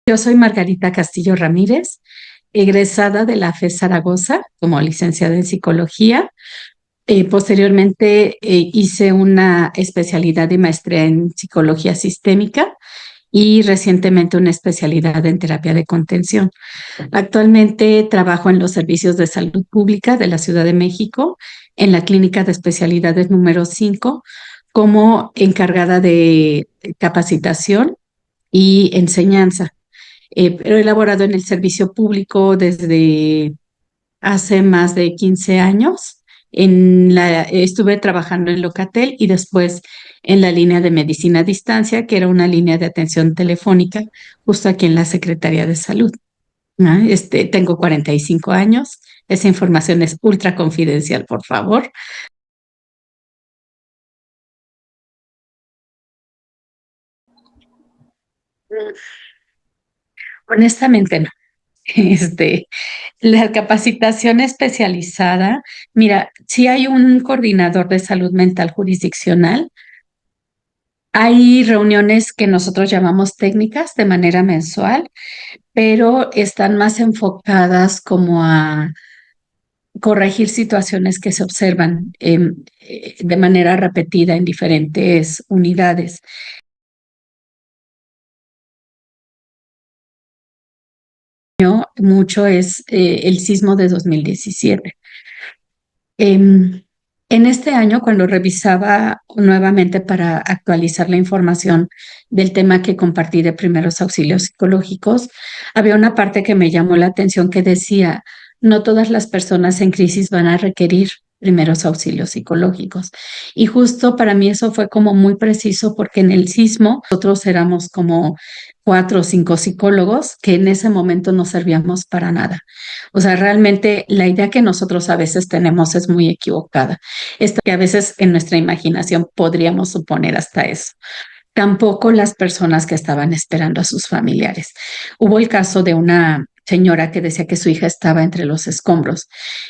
Yo soy Margarita Castillo Ramírez, egresada de la FES Zaragoza como licenciada en psicología. Posteriormente hice una especialidad y maestría en psicología sistémica y recientemente una especialidad en terapia de contención. Actualmente trabajo en los servicios de salud pública de la Ciudad de México, en la clínica de especialidades número 5, como encargada de capacitación y enseñanza. Pero he elaborado en el servicio público desde hace más de 15 años. Estuve trabajando en Locatel y después en la línea de medicina a distancia, que era una línea de atención telefónica justo aquí en la Secretaría de Salud. ¿No? Tengo 45 años. Esa información es ultra confidencial, por favor. Honestamente, no. Este, la capacitación especializada, mira, si hay un coordinador de salud mental jurisdiccional, hay reuniones que nosotros llamamos técnicas de manera mensual, pero están más enfocadas como a corregir situaciones que se observan de manera repetida en diferentes unidades. Mucho es el sismo de 2017. Em, en este año, cuando revisaba nuevamente para actualizar la información del tema que compartí de primeros auxilios psicológicos, había una parte que me llamó la atención que decía, no todas las personas en crisis van a requerir primeros auxilios psicológicos. Y justo para mí eso fue como muy preciso porque en el sismo nosotros éramos como 4 o 5 psicólogos que en ese momento no servíamos para nada. O sea, realmente la idea que nosotros a veces tenemos es muy equivocada. Esto que a veces en nuestra imaginación podríamos suponer hasta eso. Tampoco las personas que estaban esperando a sus familiares. Hubo el caso de una señora que decía que su hija estaba entre los escombros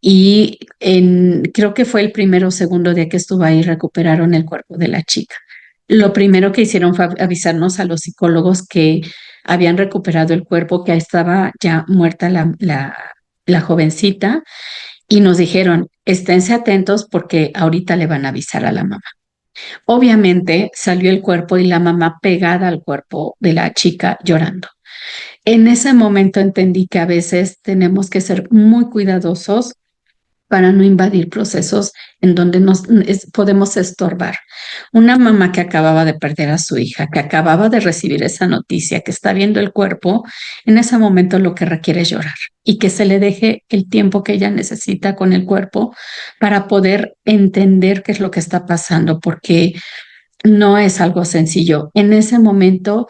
y creo que fue el primero o segundo día que estuvo ahí, recuperaron el cuerpo de la chica. Lo primero que hicieron fue avisarnos a los psicólogos que habían recuperado el cuerpo, que estaba ya muerta la jovencita, y nos dijeron, esténse atentos porque ahorita le van a avisar a la mamá. Obviamente salió el cuerpo y la mamá pegada al cuerpo de la chica llorando. En ese momento entendí que a veces tenemos que ser muy cuidadosos para no invadir procesos en donde podemos estorbar. Una mamá que acababa de perder a su hija, que acababa de recibir esa noticia, que está viendo el cuerpo, en ese momento lo que requiere es llorar y que se le deje el tiempo que ella necesita con el cuerpo para poder entender qué es lo que está pasando, porque no es algo sencillo. En ese momento,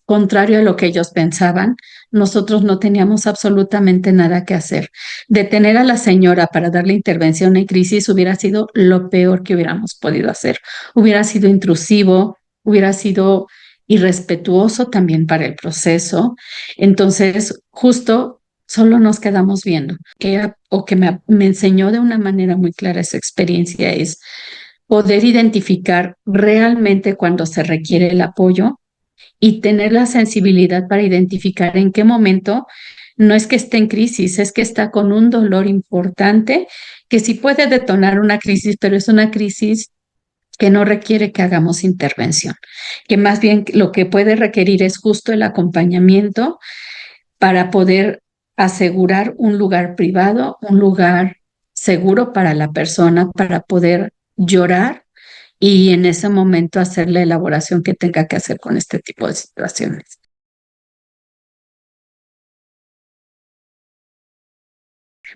contrario a lo que ellos pensaban, nosotros no teníamos absolutamente nada que hacer. Detener a la señora para darle intervención en crisis hubiera sido lo peor que hubiéramos podido hacer. Hubiera sido intrusivo, hubiera sido irrespetuoso también para el proceso. Entonces, justo solo nos quedamos viendo. O que me enseñó de una manera muy clara esa experiencia es poder identificar realmente cuando se requiere el apoyo y tener la sensibilidad para identificar en qué momento no es que esté en crisis, es que está con un dolor importante que sí puede detonar una crisis, pero es una crisis que no requiere que hagamos intervención, que más bien lo que puede requerir es justo el acompañamiento para poder asegurar un lugar privado, un lugar seguro para la persona, para poder llorar y en ese momento hacer la elaboración que tenga que hacer con este tipo de situaciones.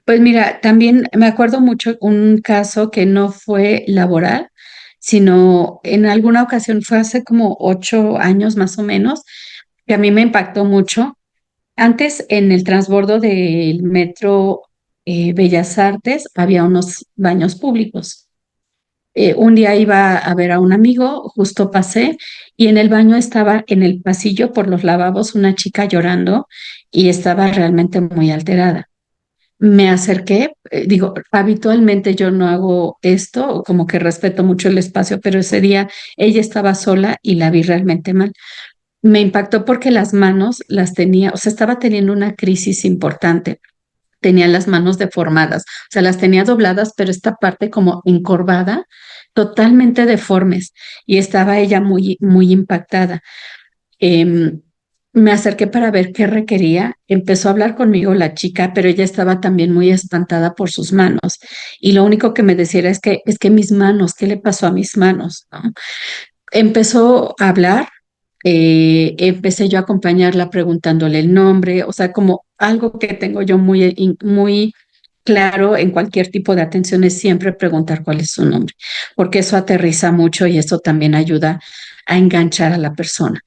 Pues mira, también me acuerdo mucho un caso que no fue laboral, sino en alguna ocasión fue hace como 8 años más o menos, que a mí me impactó mucho. Antes en el transbordo del metro Bellas Artes había unos baños públicos. Un día iba a ver a un amigo, justo pasé, y en el baño estaba en el pasillo por los lavabos una chica llorando y estaba realmente muy alterada. Me acerqué, digo, habitualmente yo no hago esto, como que respeto mucho el espacio, pero ese día ella estaba sola y la vi realmente mal. Me impactó porque las manos las tenía, o sea, estaba teniendo una crisis importante. Tenía las manos deformadas, o sea, las tenía dobladas, pero esta parte como encorvada, totalmente deformes, y estaba ella muy, muy impactada. Em, Me acerqué para ver qué requería. Empezó a hablar conmigo la chica, pero ella estaba también muy espantada por sus manos. Y lo único que me decía era, es que mis manos, ¿qué le pasó a mis manos? ¿No? Empezó a hablar, empecé yo a acompañarla preguntándole el nombre, o sea, como algo que tengo yo muy, muy claro en cualquier tipo de atención es siempre preguntar cuál es su nombre, porque eso aterriza mucho y eso también ayuda a enganchar a la persona.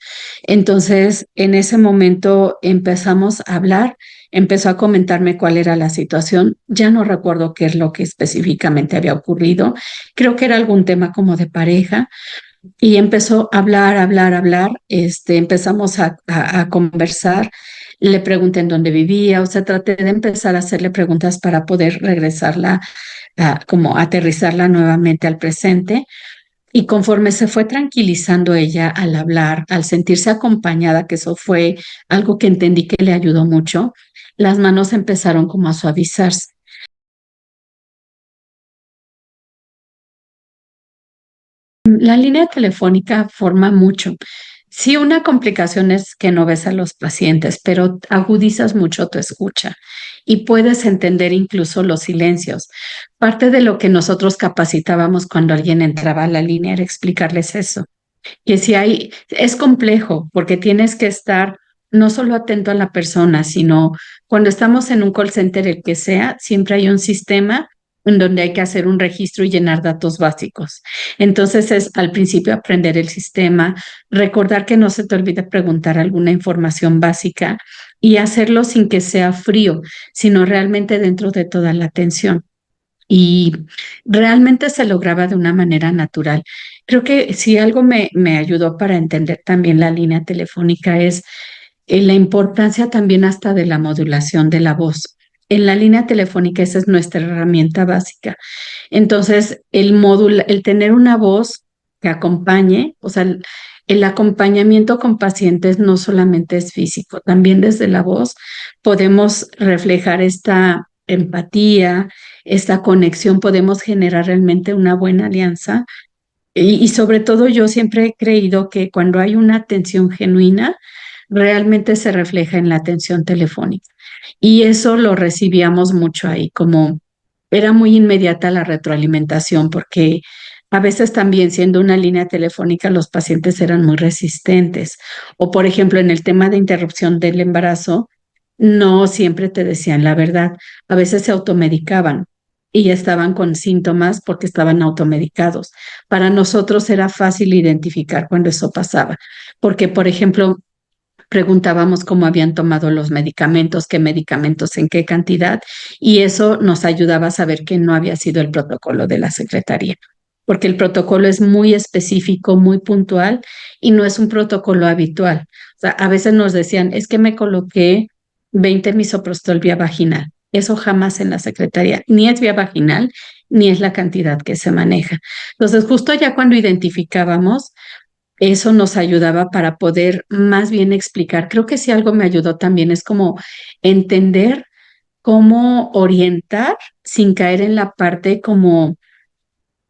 Entonces, en ese momento empezamos a hablar, empezó a comentarme cuál era la situación, ya no recuerdo qué es lo que específicamente había ocurrido, creo que era algún tema como de pareja y empezó a hablar, hablar, hablar, empezamos a conversar, le pregunté en dónde vivía, o sea, traté de empezar a hacerle preguntas para poder regresarla, como aterrizarla nuevamente al presente. Y conforme se fue tranquilizando ella al hablar, al sentirse acompañada, que eso fue algo que entendí que le ayudó mucho, las manos empezaron como a suavizarse. La línea telefónica forma mucho. Sí, una complicación es que no ves a los pacientes, pero agudizas mucho tu escucha y puedes entender incluso los silencios. Parte de lo que nosotros capacitábamos cuando alguien entraba a la línea era explicarles eso, que si hay, es complejo porque tienes que estar no solo atento a la persona, sino cuando estamos en un call center, el que sea, siempre hay un sistema en donde hay que hacer un registro y llenar datos básicos. Entonces es al principio aprender el sistema, recordar que no se te olvide preguntar alguna información básica y hacerlo sin que sea frío, sino realmente dentro de toda la atención. Y realmente se lograba de una manera natural. Creo que si algo me ayudó para entender también la línea telefónica es la importancia también hasta de la modulación de la voz. En la línea telefónica esa es nuestra herramienta básica. Entonces, el tener una voz que acompañe, o sea, el acompañamiento con pacientes no solamente es físico, también desde la voz podemos reflejar esta empatía, esta conexión, podemos generar realmente una buena alianza. Y sobre todo yo siempre he creído que cuando hay una atención genuina, realmente se refleja en la atención telefónica. Y eso lo recibíamos mucho ahí, como era muy inmediata la retroalimentación, porque a veces también siendo una línea telefónica los pacientes eran muy resistentes. O por ejemplo, en el tema de interrupción del embarazo, no siempre te decían la verdad, a veces se automedicaban y estaban con síntomas porque estaban automedicados. Para nosotros era fácil identificar cuando eso pasaba, porque por ejemplo, preguntábamos cómo habían tomado los medicamentos, qué medicamentos, en qué cantidad, y eso nos ayudaba a saber que no había sido el protocolo de la secretaría, porque el protocolo es muy específico, muy puntual y no es un protocolo habitual. O sea, a veces nos decían, es que me coloqué 20 misoprostol vía vaginal. Eso jamás en la secretaría, ni es vía vaginal, ni es la cantidad que se maneja. Entonces, justo ya cuando identificábamos, eso nos ayudaba para poder más bien explicar. Creo que si algo me ayudó también es como entender cómo orientar sin caer en la parte como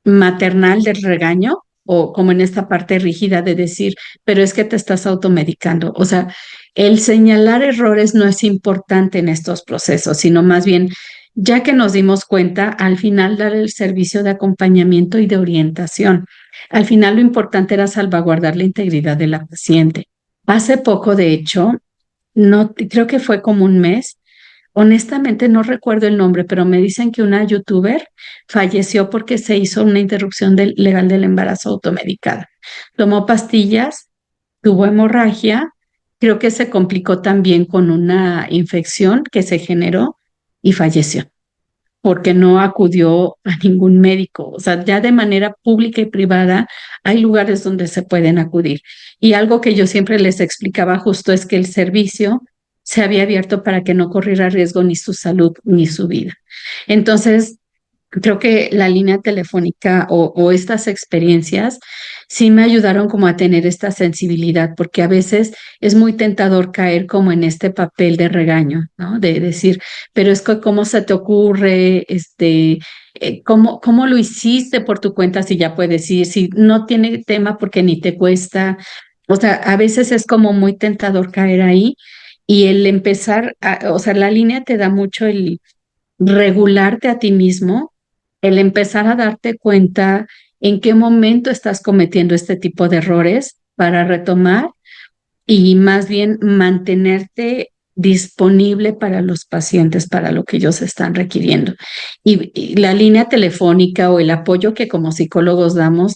maternal del regaño o como en esta parte rígida de decir, pero es que te estás automedicando. O sea, el señalar errores no es importante en estos procesos, sino más bien, ya que nos dimos cuenta, al final dar el servicio de acompañamiento y de orientación. Al final lo importante era salvaguardar la integridad de la paciente. Hace poco, de hecho, no creo que fue como un mes. Honestamente no recuerdo el nombre, pero me dicen que una youtuber falleció porque se hizo una interrupción legal del embarazo automedicada. Tomó pastillas, tuvo hemorragia, creo que se complicó también con una infección que se generó y falleció porque no acudió a ningún médico. O sea, ya de manera pública y privada hay lugares donde se pueden acudir. Y algo que yo siempre les explicaba justo es que el servicio se había abierto para que no corriera riesgo ni su salud ni su vida. Entonces, Creo que la línea telefónica o estas experiencias sí me ayudaron como a tener esta sensibilidad, porque a veces es muy tentador caer como en este papel de regaño, ¿no? De decir, pero es que cómo se te ocurre, cómo lo hiciste por tu cuenta, si ya puedes ir, si no tiene tema porque ni te cuesta. O sea, a veces es como muy tentador caer ahí y el empezar, o sea, la línea te da mucho el regularte a ti mismo, el empezar a darte cuenta en qué momento estás cometiendo este tipo de errores para retomar y más bien mantenerte disponible para los pacientes, para lo que ellos están requiriendo. Y la línea telefónica o el apoyo que como psicólogos damos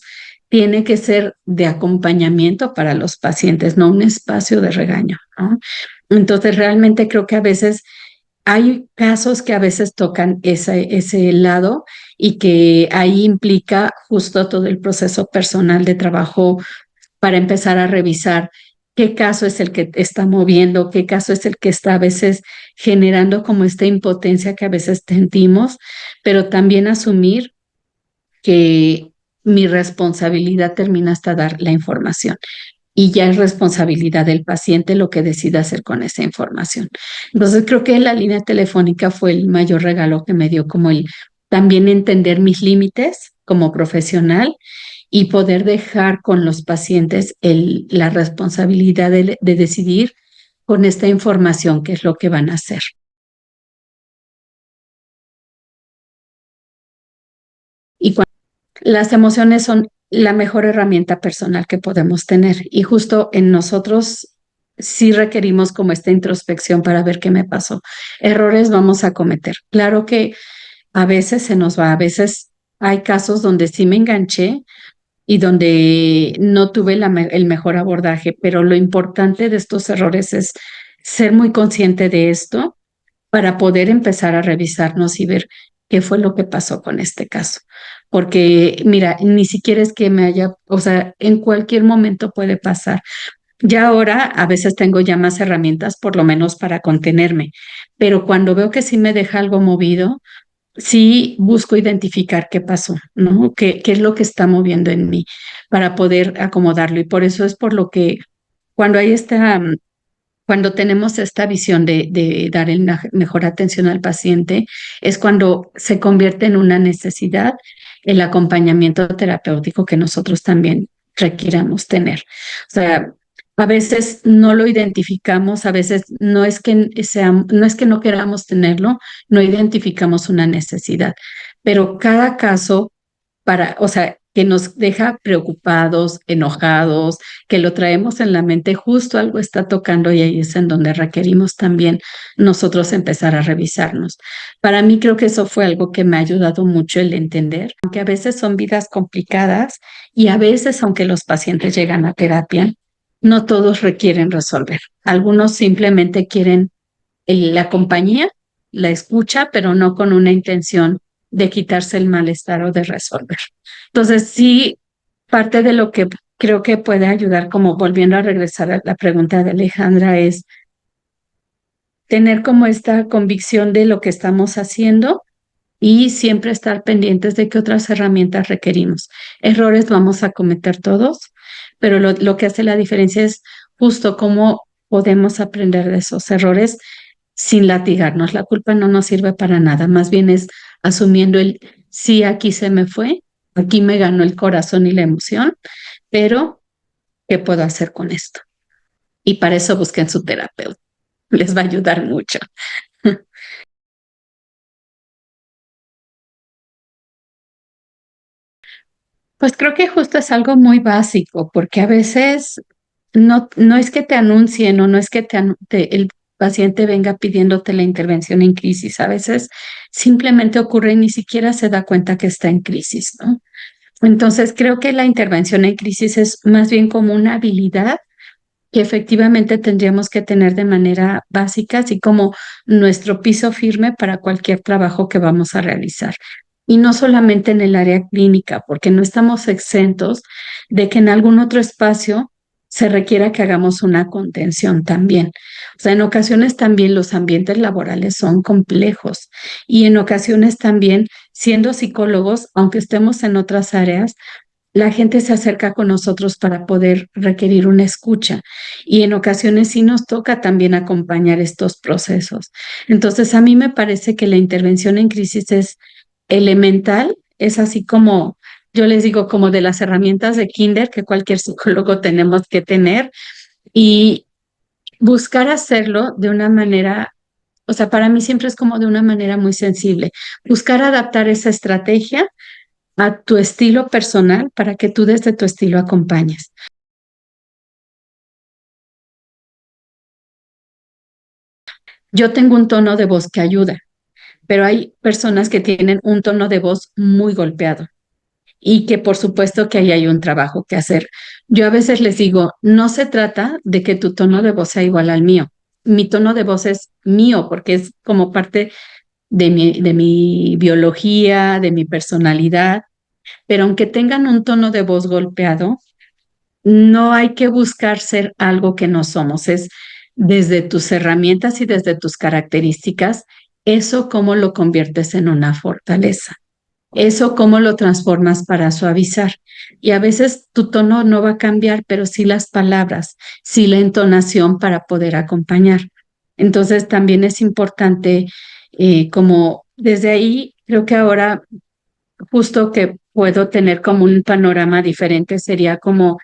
tiene que ser de acompañamiento para los pacientes, no un espacio de regaño, ¿no? Entonces, realmente creo que a veces hay casos que a veces tocan ese lado y que ahí implica justo todo el proceso personal de trabajo para empezar a revisar qué caso es el que está moviendo, qué caso es el que está a veces generando como esta impotencia que a veces sentimos, pero también asumir que mi responsabilidad termina hasta dar la información y ya es responsabilidad del paciente lo que decida hacer con esa información. Entonces creo que la línea telefónica fue el mayor regalo que me dio, como el también entender mis límites como profesional y poder dejar con los pacientes la responsabilidad de decidir con esta información qué es lo que van a hacer. Y las emociones son la mejor herramienta personal que podemos tener y justo en nosotros sí requerimos como esta introspección para ver qué me pasó. Errores vamos a cometer. Claro que a veces se nos va, a veces hay casos donde sí me enganché y donde no tuve el mejor abordaje, pero lo importante de estos errores es ser muy consciente de esto para poder empezar a revisarnos y ver qué fue lo que pasó con este caso. Porque, mira, ni siquiera es que me haya, o sea, en cualquier momento puede pasar. Ya ahora a veces tengo ya más herramientas, por lo menos para contenerme, pero cuando veo que sí me deja algo movido, sí busco identificar qué pasó, ¿no? ¿Qué es lo que está moviendo en mí para poder acomodarlo? Y por eso es por lo que cuando hay cuando tenemos esta visión de dar mejor atención al paciente, es cuando se convierte en una necesidad el acompañamiento terapéutico que nosotros también requiramos tener. O sea, a veces no lo identificamos, a veces no es que no queramos tenerlo, no identificamos una necesidad, pero cada caso o sea, que nos deja preocupados, enojados, que lo traemos en la mente, justo algo está tocando y ahí es en donde requerimos también nosotros empezar a revisarnos. Para mí creo que eso fue algo que me ha ayudado mucho el entender, aunque a veces son vidas complicadas y a veces, aunque los pacientes llegan a terapia, no todos requieren resolver. Algunos simplemente quieren la compañía, la escucha, pero no con una intención de quitarse el malestar o de resolver. Entonces, sí, parte de lo que creo que puede ayudar, como volviendo a regresar a la pregunta de Alejandra, es tener como esta convicción de lo que estamos haciendo y siempre estar pendientes de qué otras herramientas requerimos. Errores vamos a cometer todos, pero lo que hace la diferencia es justo cómo podemos aprender de esos errores sin latigarnos. La culpa no nos sirve para nada, más bien es asumiendo sí, aquí se me fue, aquí me ganó el corazón y la emoción, pero ¿qué puedo hacer con esto? Y para eso busquen su terapeuta, les va a ayudar mucho. Pues creo que justo es algo muy básico, porque a veces no es que te anuncien o no es que el paciente venga pidiéndote la intervención en crisis. A veces simplemente ocurre y ni siquiera se da cuenta que está en crisis, ¿no? Entonces creo que la intervención en crisis es más bien como una habilidad que efectivamente tendríamos que tener de manera básica, así como nuestro piso firme para cualquier trabajo que vamos a realizar. Y no solamente en el área clínica, porque no estamos exentos de que en algún otro espacio se requiera que hagamos una contención también. O sea, en ocasiones también los ambientes laborales son complejos y en ocasiones también, siendo psicólogos, aunque estemos en otras áreas, la gente se acerca con nosotros para poder requerir una escucha y en ocasiones sí nos toca también acompañar estos procesos. Entonces, a mí me parece que la intervención en crisis es elemental, es así como, yo les digo, como de las herramientas de kinder que cualquier psicólogo tenemos que tener y buscar hacerlo de una manera, o sea, para mí siempre es como de una manera muy sensible, buscar adaptar esa estrategia a tu estilo personal para que tú desde tu estilo acompañes. Yo tengo un tono de voz que ayuda, pero hay personas que tienen un tono de voz muy golpeado y que por supuesto que ahí hay un trabajo que hacer. Yo a veces les digo, no se trata de que tu tono de voz sea igual al mío. Mi tono de voz es mío porque es como parte de mi biología, de mi personalidad, pero aunque tengan un tono de voz golpeado, no hay que buscar ser algo que no somos, es desde tus herramientas y desde tus características, eso cómo lo conviertes en una fortaleza, eso cómo lo transformas para suavizar. Y a veces tu tono no va a cambiar, pero sí las palabras, sí la entonación para poder acompañar. Entonces también es importante, como desde ahí, creo que ahora justo que puedo tener como un panorama diferente sería como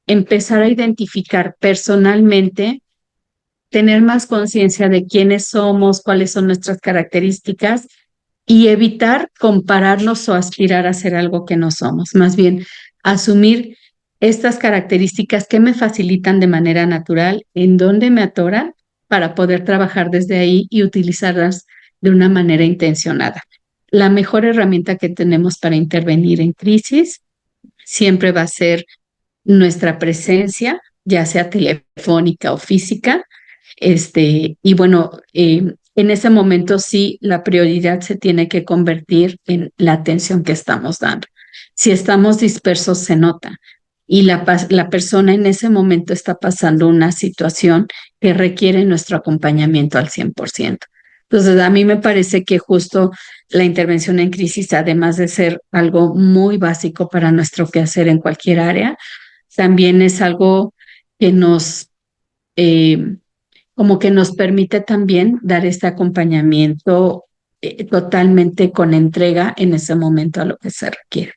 empezar a identificar personalmente, tener más conciencia de quiénes somos, cuáles son nuestras características y evitar compararnos o aspirar a ser algo que no somos. Más bien, asumir estas características que me facilitan de manera natural, en dónde me atoran para poder trabajar desde ahí y utilizarlas de una manera intencionada. La mejor herramienta que tenemos para intervenir en crisis siempre va a ser nuestra presencia, ya sea telefónica o física, y bueno, en ese momento sí la prioridad se tiene que convertir en la atención que estamos dando. Si estamos dispersos, se nota. Y la persona en ese momento está pasando una situación que requiere nuestro acompañamiento al 100%. Entonces, a mí me parece que justo la intervención en crisis, además de ser algo muy básico para nuestro quehacer en cualquier área, también es algo que eh, como que nos permite también dar este acompañamiento totalmente con entrega en ese momento a lo que se requiere.